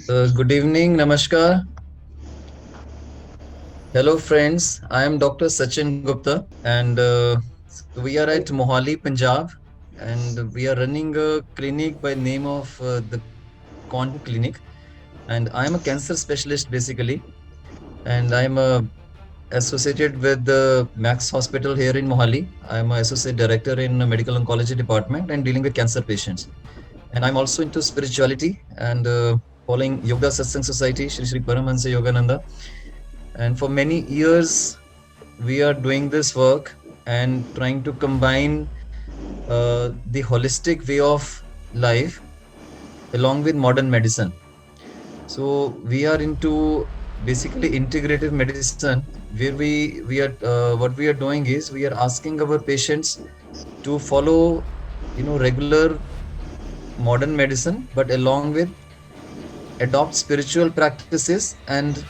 Good evening, Namaskar. Hello, friends. I am Dr. Sachin Gupta, and so we are at Mohali, Punjab, and we are running a clinic by name of the Quant Clinic. And I am a cancer specialist basically, and I am associated with the Max Hospital here in Mohali. I am an associate director in the medical oncology department and dealing with cancer patients. And I'm also into spirituality and following Yoga Satsang Society, Shri Shri Paramahansa Yogananda. And for many years, we are doing this work and trying to combine the holistic way of life along with modern medicine. So we are into basically integrative medicine, where we are what we are doing is we are asking our patients to follow regular modern medicine, but along with adopt spiritual practices and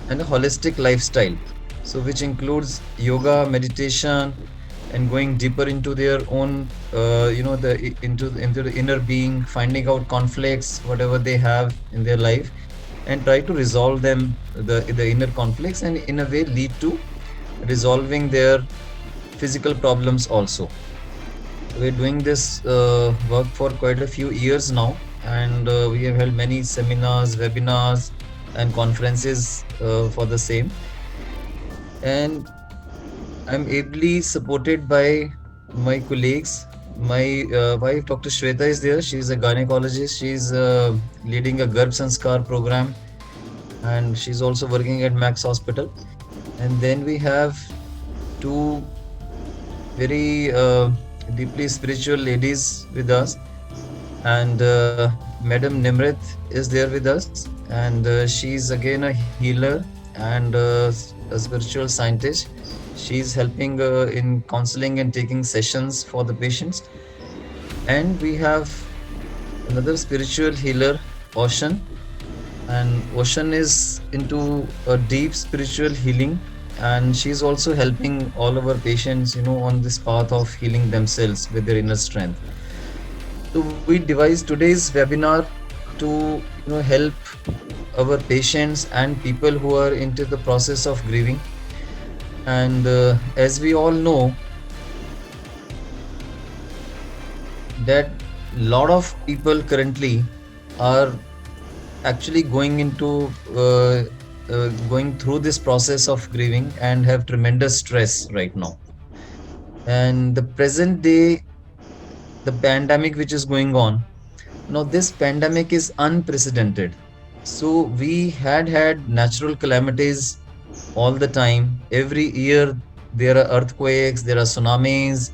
a holistic lifestyle, so which includes yoga, meditation, and going deeper into their own into the inner being, finding out conflicts whatever they have in their life, and try to resolve them, the inner conflicts, and in a way lead to resolving their physical problems also. So we're doing this work for quite a few years now, and we have held many seminars, webinars, and conferences for the same. And I'm ably supported by my colleagues. My wife, Dr. Shweta, is there. She's a gynecologist. She's leading a Garbh Sanskar program, and she's also working at Max Hospital. And then we have two very deeply spiritual ladies with us, and Madam Nimrit is there with us, and she's again a healer and a spiritual scientist. She's helping in counseling and taking sessions for the patients. And we have another spiritual healer, Ocean, and Ocean is into a deep spiritual healing, and she's also helping all of our patients, on this path of healing themselves with their inner strength. So we devised today's webinar to help our patients and people who are into the process of grieving. And as we all know that lot of people currently are actually going through this process of grieving and have tremendous stress right now. And the present day, the pandemic which is going on now, this pandemic is unprecedented. So we had natural calamities all the time. Every year there are earthquakes, there are tsunamis,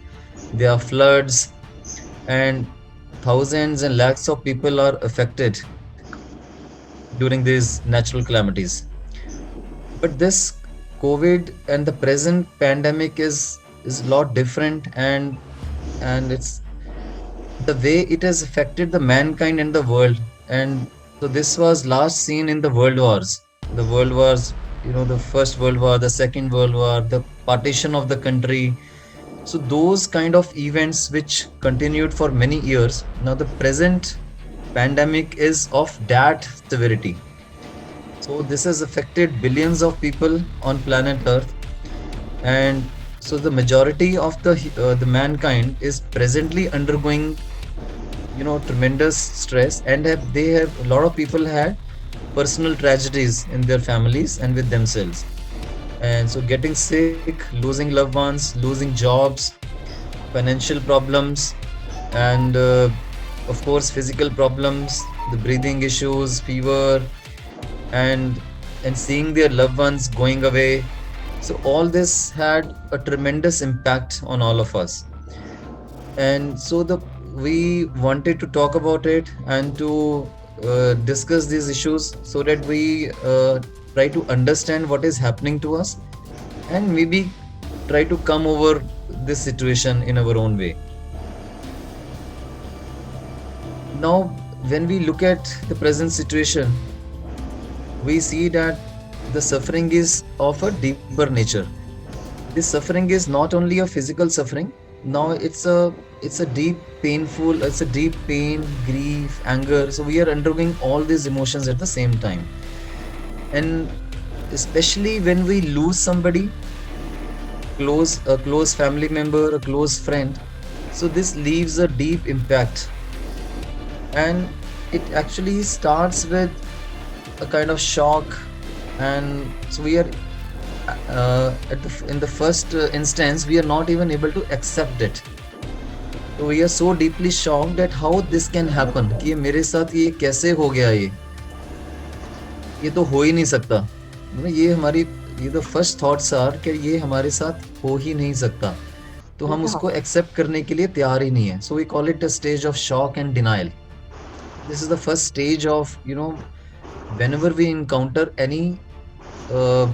there are floods, and thousands and lakhs of people are affected during these natural calamities. But this COVID and the present pandemic is a lot different, and it's the way it has affected the mankind and the world. And so this was last seen in the world wars. The world wars, the First World War, the Second World War, the partition of the country. So those kind of events which continued for many years. Now the present pandemic is of that severity. So this has affected billions of people on planet Earth. And so the majority of the mankind is presently undergoing tremendous stress, and they have a lot of people had personal tragedies in their families and with themselves. And so getting sick, losing loved ones, losing jobs, financial problems, and of course physical problems, the breathing issues, fever, and seeing their loved ones going away. So all this had a tremendous impact on all of us. And so the we wanted to talk about it and to discuss these issues, so that we try to understand what is happening to us, and maybe try to come over this situation in our own way. Now, when we look at the present situation, we see that the suffering is of a deeper nature. This suffering is not only a physical suffering, Now it's a deep painful, it's a deep pain, grief, anger. So we are undergoing all these emotions at the same time. And especially when we lose somebody close, a close family member, a close friend, so this leaves a deep impact. And it actually starts with a kind of shock. And so we are in the first instance, we are not even able to accept it. So we are so deeply shocked at how this can happen, कि ये मेरे साथ ये कैसे हो गया, ये तो हो ही नहीं सकता, ये हमारी, ये द फर्स्ट थॉट्स आर कि ये हमारे साथ हो ही नहीं सकता, तो हम Yeah. उसको एक्सेप्ट करने के लिए तैयार ही नहीं है. So we call it a stage of shock and denial. This is the first stage of, whenever we encounter uh,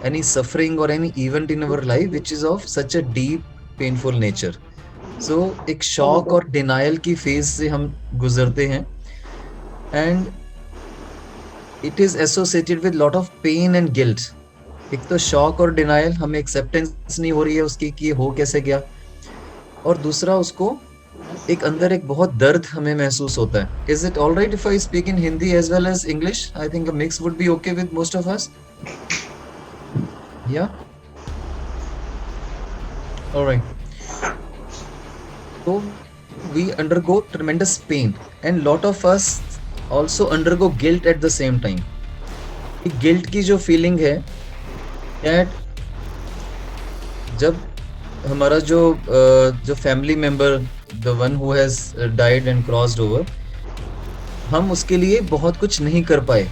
any suffering or any event in our life which is of such a deep painful nature. So एक shock और denial की phase से हम गुजरते हैं. And it is associated with lot of pain and guilt. एक तो shock और डिनायल, हमें एक्सेप्टेंस नहीं हो रही है उसकी कि ये हो कैसे गया. और दूसरा, उसको एक अंदर एक बहुत दर्द हमें महसूस होता है. Is it all right if I speak in Hindi as well as English? I think a mix would be okay with most of us. Yeah alright. So we undergo tremendous pain, and lot of us also undergo guilt at the same time. Guilt की जो feeling है, that जब हमारा जो family member, the one who has died and crossed over, हम उसके लिए बहुत कुछ नहीं कर पाए,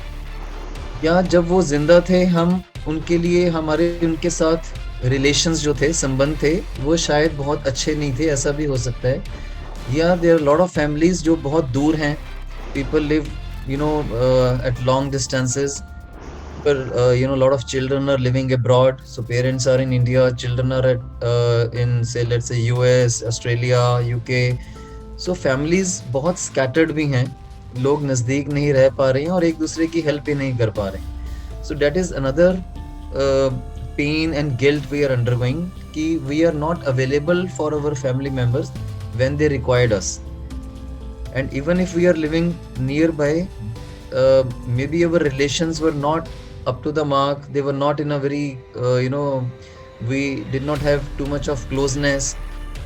या जब वो जिंदा थे हम उनके लिए, हमारे उनके साथ रिलेशंस जो थे, संबंध थे, वो शायद बहुत अच्छे नहीं थे, ऐसा भी हो सकता है. या there are lot of families जो बहुत दूर हैं. People live at long distances. But lot of children are living abroad. So parents are in India, children are in, say, let's say US, Australia, UK. So families बहुत scattered भी हैं. लोग नज़दीक नहीं रह पा रहे हैं और एक दूसरे की हेल्प भी नहीं कर पा रहे हैं. So that is another uh, pain and guilt we are undergoing, कि we are not available for our family members when they required us. And even if we are living nearby, maybe our relations were not up to the mark. They were not in a very, we did not have too much of closeness,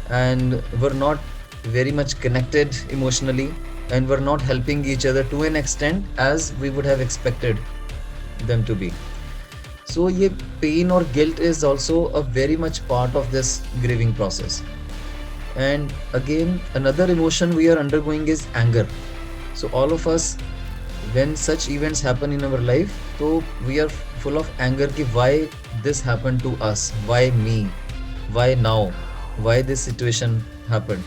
and were not very much connected emotionally, and were not helping each other to an extent as we would have expected them to be. So ये pain or guilt is also a very much part of this grieving process. And again, another emotion we are undergoing is anger. So all of us, when such events happen in our life, so we are full of anger ki why this happened to us, why me, why now, why this situation happened.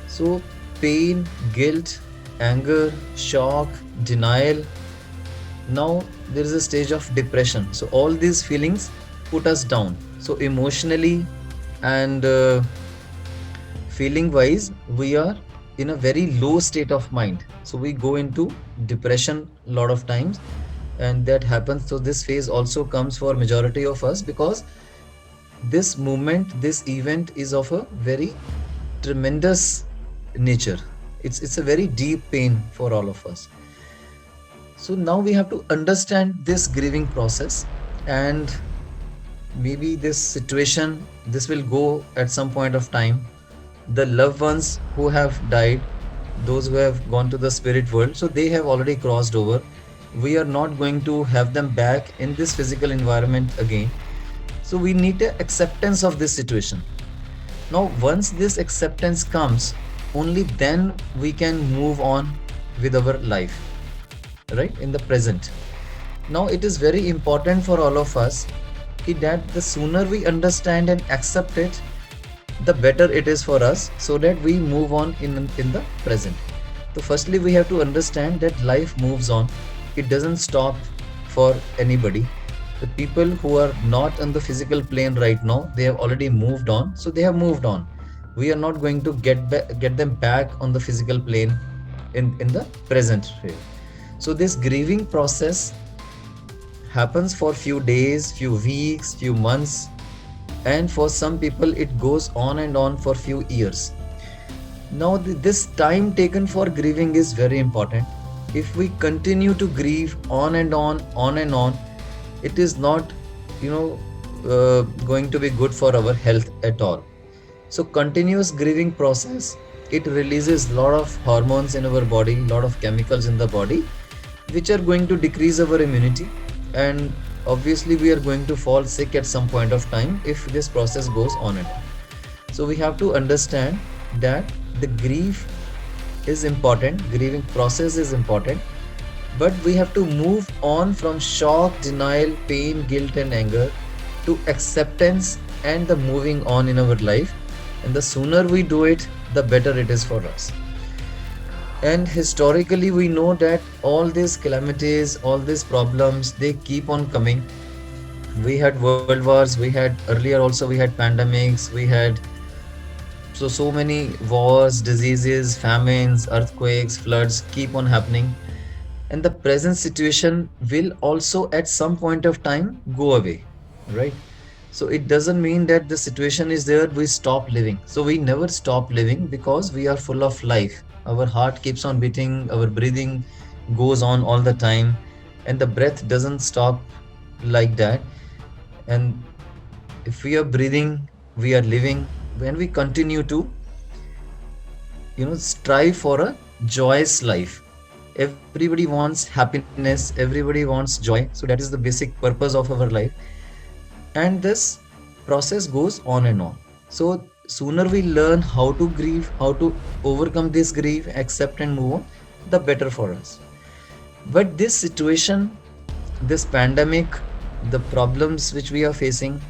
So pain, guilt, anger, shock, denial. Now there is a stage of depression. So all these feelings put us down. So emotionally and feeling wise, we are in a very low state of mind. So we go into depression a lot of times, and that happens. So this phase also comes for majority of us, because this moment, this event is of a very tremendous nature. It's a very deep pain for all of us. So now we have to understand this grieving process, and maybe this situation, this will go at some point of time. The loved ones who have died, those who have gone to the spirit world, so they have already crossed over. We are not going to have them back in this physical environment again. So we need the acceptance of this situation. Now once this acceptance comes, only then we can move on with our life, right, in the present. Now it is very important for all of us that the sooner we understand and accept it, the better it is for us, so that we move on in the present. So firstly, we have to understand that life moves on. It doesn't stop for anybody. The people who are not on the physical plane right now, they have already moved on, so they have moved on. We are not going to get them back on the physical plane in the present. So this grieving process happens for few days, few weeks, few months, and for some people it goes on and on for few years. Now this time taken for grieving is very important. If we continue to grieve on and on, it is not, you know, going to be good for our health at all. So continuous grieving process, it releases lot of hormones in our body, lot of chemicals in the body, which are going to decrease our immunity, and obviously we are going to fall sick at some point of time if this process goes on and on. So we have to understand that the grief is important, grieving process is important, but we have to move on from shock, denial, pain, guilt, and anger to acceptance and the moving on in our life. And the sooner we do it, the better it is for us. And historically, we know that all these calamities, all these problems, they keep on coming. We had world wars, we had earlier also, we had pandemics, we had so many wars, diseases, famines, earthquakes, floods keep on happening. And the present situation will also at some point of time go away, right? So it doesn't mean that the situation is there, we stop living. So we never stop living because we are full of life. Our heart keeps on beating, our breathing goes on all the time, and the breath doesn't stop like that. And if we are breathing, we are living. When we continue to, strive for a joyous life. Everybody wants happiness, everybody wants joy. So that is the basic purpose of our life. And this process goes on and on. So sooner we learn how to grieve, how to overcome this grief, accept and move on, the better for us. But this situation, this pandemic, the problems which we are facing,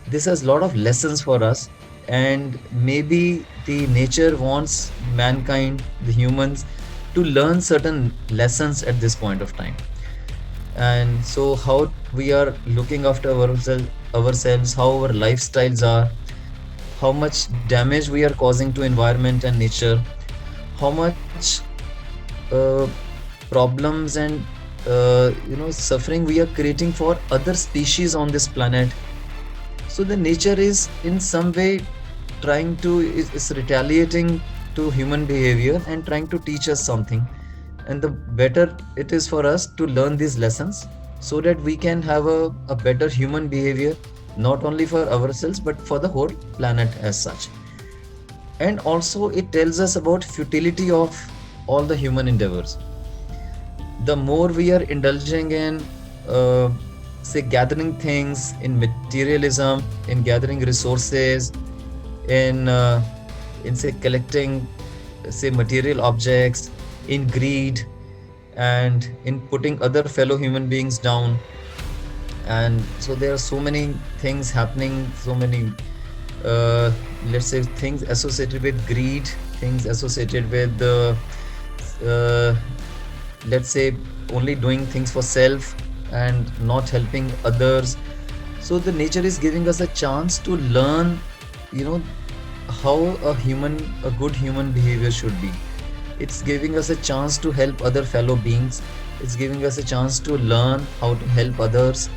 this has a lot of lessons for us. And maybe the nature wants mankind, the humans, to learn certain lessons at this point of time. And so how we are looking after ourselves, how our lifestyles are, how much damage we are causing to environment and nature, how much uh, problems and suffering we are creating for other species on this planet. So the nature is in some way trying to is retaliating to human behavior and trying to teach us something. And the better it is for us to learn these lessons so that we can have a better human behavior, not only for ourselves but for the whole planet as such. And also it tells us about futility of all the human endeavors. The more we are indulging in say gathering things, in materialism, in gathering resources, in say collecting say material objects, in greed, and in putting other fellow human beings down. And so there are so many things happening, so many let's say things associated with greed, things associated with uh, let's say only doing things for self and not helping others. So the nature is giving us a chance to learn, you know how a good human behavior should be. It's giving us a chance to help other fellow beings. It's giving us a chance to learn how to help others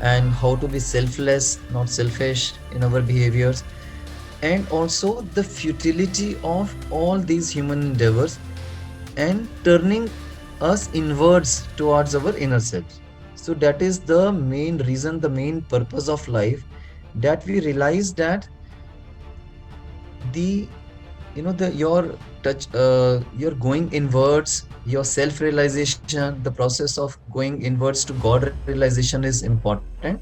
and how to be selfless, not selfish in our behaviors. And also the futility of all these human endeavors and turning us inwards towards our inner self. So that is the main reason, the main purpose of life, that we realize that the the you're going inwards, your self realization, the process of going inwards to god realization is important,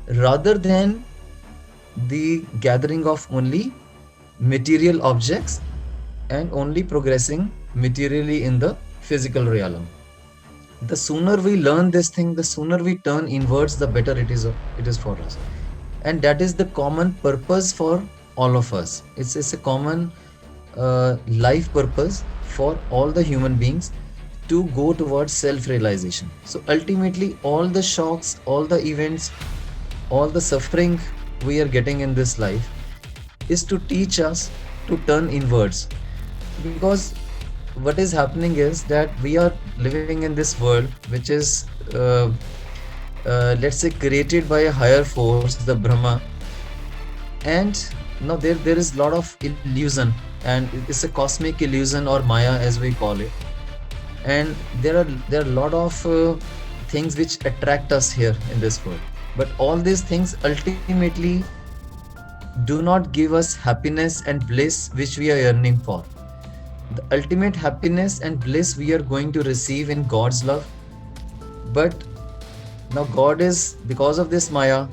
rather than the gathering of only material objects and only progressing materially in the physical realm. The sooner we learn this thing, the sooner we turn inwards, the better it is for us. And that is the common purpose for all of us. It's a common life purpose for all the human beings to go towards self realization. So ultimately all the shocks, all the events, all the suffering we are getting in this life is to teach us to turn inwards. Because what is happening is that we are living in this world which is let's say created by a higher force, the Brahma. And now there is a lot of illusion, and it's a cosmic illusion or maya as we call it. And there are a lot of things which attract us here in this world, but all these things ultimately do not give us happiness and bliss which we are yearning for. The ultimate happiness and bliss we are going to receive in God's love. But now God is, because of this maya,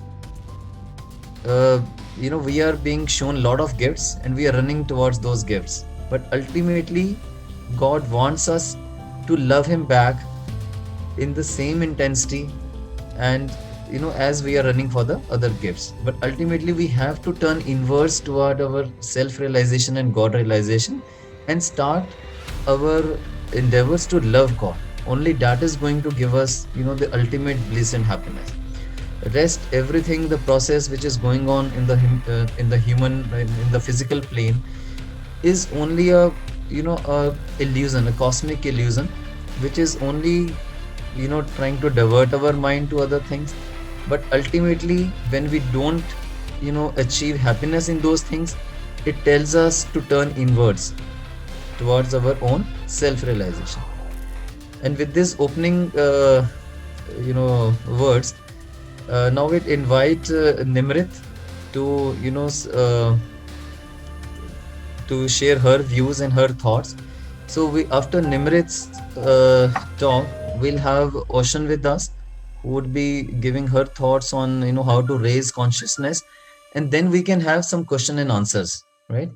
we are being shown a lot of gifts and we are running towards those gifts. But ultimately, God wants us to love Him back in the same intensity, and as we are running for the other gifts. But ultimately, we have to turn inwards toward our self realization and God realization and start our endeavors to love God. Only that is going to give us, the ultimate bliss and happiness. Rest everything, the process which is going on in the human, in the physical plane, is only a illusion, a cosmic illusion, which is only trying to divert our mind to other things. But ultimately, when we don't achieve happiness in those things, it tells us to turn inwards towards our own self realization. And with this opening words, now we invite Nimrit to to share her views and her thoughts. So we, after Nimrit's talk, we'll have Ocean with us, who would be giving her thoughts on how to raise consciousness, and then we can have some question and answers, right?